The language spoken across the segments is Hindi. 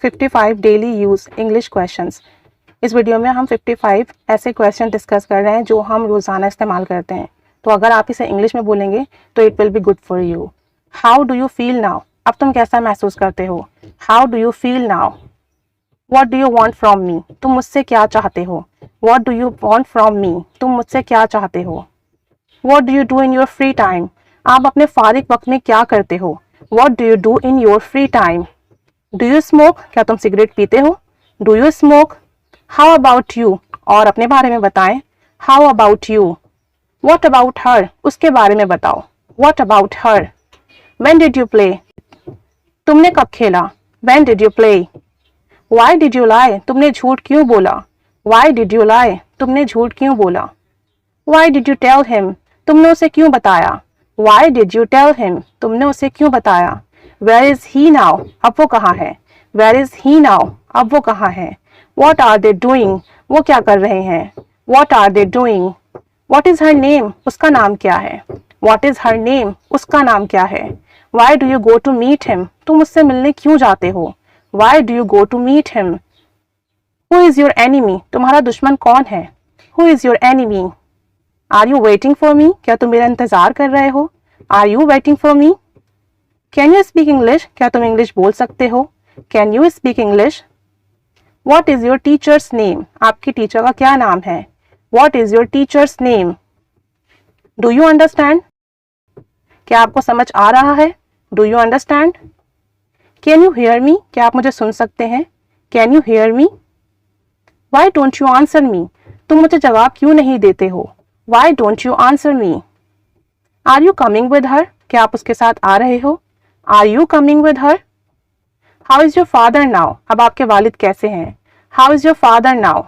55 डेली यूज इंग्लिश क्वेश्चंस। इस वीडियो में हम 55 ऐसे क्वेश्चन डिस्कस कर रहे हैं जो हम रोज़ाना इस्तेमाल करते हैं। तो अगर आप इसे इंग्लिश में बोलेंगे तो it will be good for you. How do you feel now? अब तुम कैसा महसूस करते हो? How do you feel now? What do you want from me? तुम मुझसे क्या चाहते हो? What do you want from me? तुम मुझसे क्या चाहते हो? What do you do in your free time? आप अपने फारिग वक्त में क्या करते हो? What do you do in your free time? Do you smoke? क्या तुम सिगरेट पीते हो? Do you smoke? How about you? और अपने बारे में बताएं। How about you? What about her? उसके बारे में बताओ। What about her? When did you play? तुमने कब खेला? When did you play? Why did you lie? तुमने झूठ क्यों बोला? Why did you lie? तुमने झूठ क्यों बोला? Why did you tell him? तुमने उसे क्यों बताया? Why did you tell him? तुमने उसे क्यों बताया? Where is he now? अब वो कहाँ है? Where is he now? अब वो कहाँ है? What are they doing? वो क्या कर रहे हैं? What are they doing? What is her name? उसका नाम क्या है? What is her name? उसका नाम क्या है? Why do you go to meet him? तुम उससे मिलने क्यों जाते हो? Why do you go to meet him? Who is your enemy? तुम्हारा दुश्मन कौन है? Who is your enemy? Are you waiting for me? क्या तुम मेरा इंतजार कर रहे हो? Are you waiting for me? Can you speak English? क्या तुम इंग्लिश बोल सकते हो? Can you speak English? What is your teacher's name? आपकी टीचर का क्या नाम है? What is your teacher's name? Do you understand? क्या आपको समझ आ रहा है? Do you understand? Can you hear me? क्या आप मुझे सुन सकते हैं? Can you hear me? Why don't you answer me? तुम मुझे जवाब क्यों नहीं देते हो? Why don't you answer me? Are you coming with her? क्या आप उसके साथ आ रहे हो? Are you coming with her? How is your father now? अब आपके वालिद कैसे हैं? How is your father now?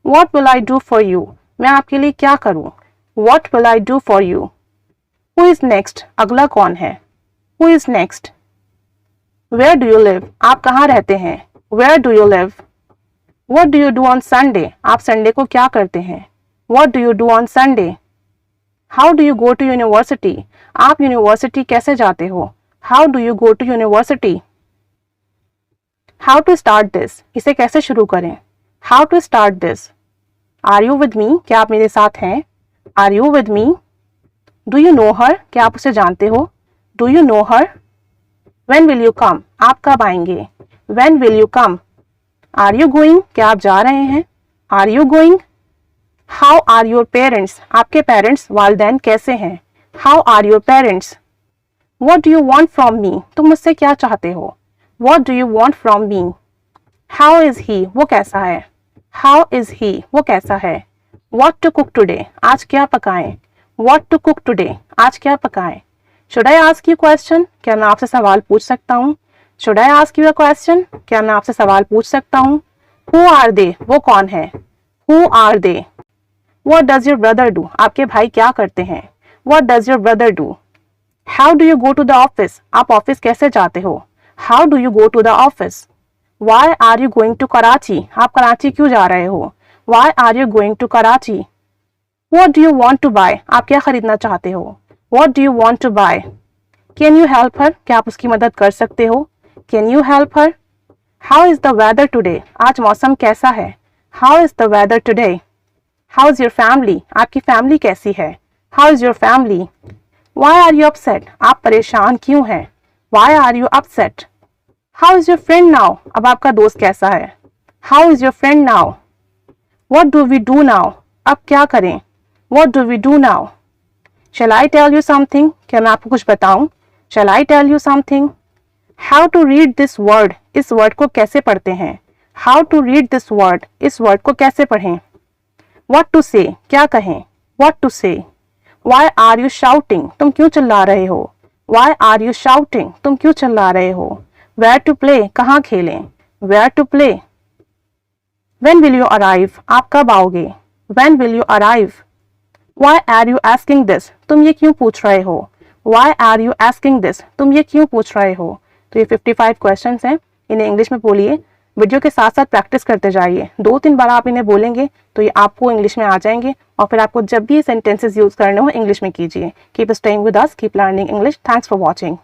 What will I do for you? मैं आपके लिए क्या करूं? What will I do for you? Who is next? अगला कौन है? Who is next? Where do you live? आप कहाँ रहते हैं? Where do you live? What do you do on Sunday? आप संडे को क्या करते हैं? What do you do on Sunday? How do you go to university? आप यूनिवर्सिटी कैसे जाते हो? How do you go to university? How to start this? इसे कैसे शुरू करें? How to start this? Are you with me? क्या आप मेरे साथ हैं? Are you with me? Do you know her? क्या आप उसे जानते हो? Do you know her? When will you come? आप कब आएंगे? When will you come? Are you going? क्या आप जा रहे हैं? Are you going? How are your parents? आपके पेरेंट्स वालिदैन कैसे हैं? How are your parents? What do you want from me? तुम मुझसे क्या चाहते हो? What do you want from me? How is he? वो कैसा है? How is he? वो कैसा है? What to cook today? आज क्या पकाएं? What to cook today? आज क्या पकाएं? Should I ask you question? क्या मैं आपसे सवाल पूछ सकता हूँ? Should I ask you a question? क्या मैं आपसे सवाल पूछ सकता हूँ? Who are they? वो कौन है? Who are they? What does your brother do? आपके भाई क्या करते हैं? What does your brother do? How do you go to the office? आप ऑफिस कैसे जाते हो? How do you go to the office? Why are you going to Karachi? आप कराची क्यों जा रहे हो? Why are you going to Karachi? What do you want to buy? आप क्या खरीदना चाहते हो? What do you want to buy? Can you help her? क्या आप उसकी मदद कर सकते हो? Can you help her? How is the weather today? आज मौसम कैसा है? How is the weather today? How is your family? आपकी फैमिली कैसी है? How is your family? Why are you upset? आप परेशान क्यों हैं? Why are you upset? How is your friend now? अब आपका दोस्त कैसा है? How is your friend now? What do we do now? अब क्या करें? What do we do now? Shall I tell you something? क्या मैं आपको कुछ बताऊं? Shall I tell you something? How to read this word? इस word को कैसे पढ़ते हैं? How to read this word? इस word को कैसे पढ़ें? What to say? क्या कहें? What to say? Why are you shouting? तुम क्यों चिल्ला रहे हो? Why are you shouting? तुम क्यों चिल्ला रहे हो? Where to play? कहाँ खेलें? Where to play? When will you arrive? आप कब आओगे? When will you arrive? Why are you asking this? तुम ये क्यों पूछ रहे हो? Why are you asking this? तुम ये क्यों पूछ रहे हो? तो ये 55 क्वेश्चंस हैं, इन्हें इंग्लिश में बोलिए। वीडियो के साथ साथ प्रैक्टिस करते जाइए। 2-3 बार आप इन्हें बोलेंगे तो ये आपको इंग्लिश में आ जाएंगे और फिर आपको जब भी ये सेंटेंसेस यूज करने हो इंग्लिश में कीजिए। Keep staying with us, keep learning English. Thanks for watching.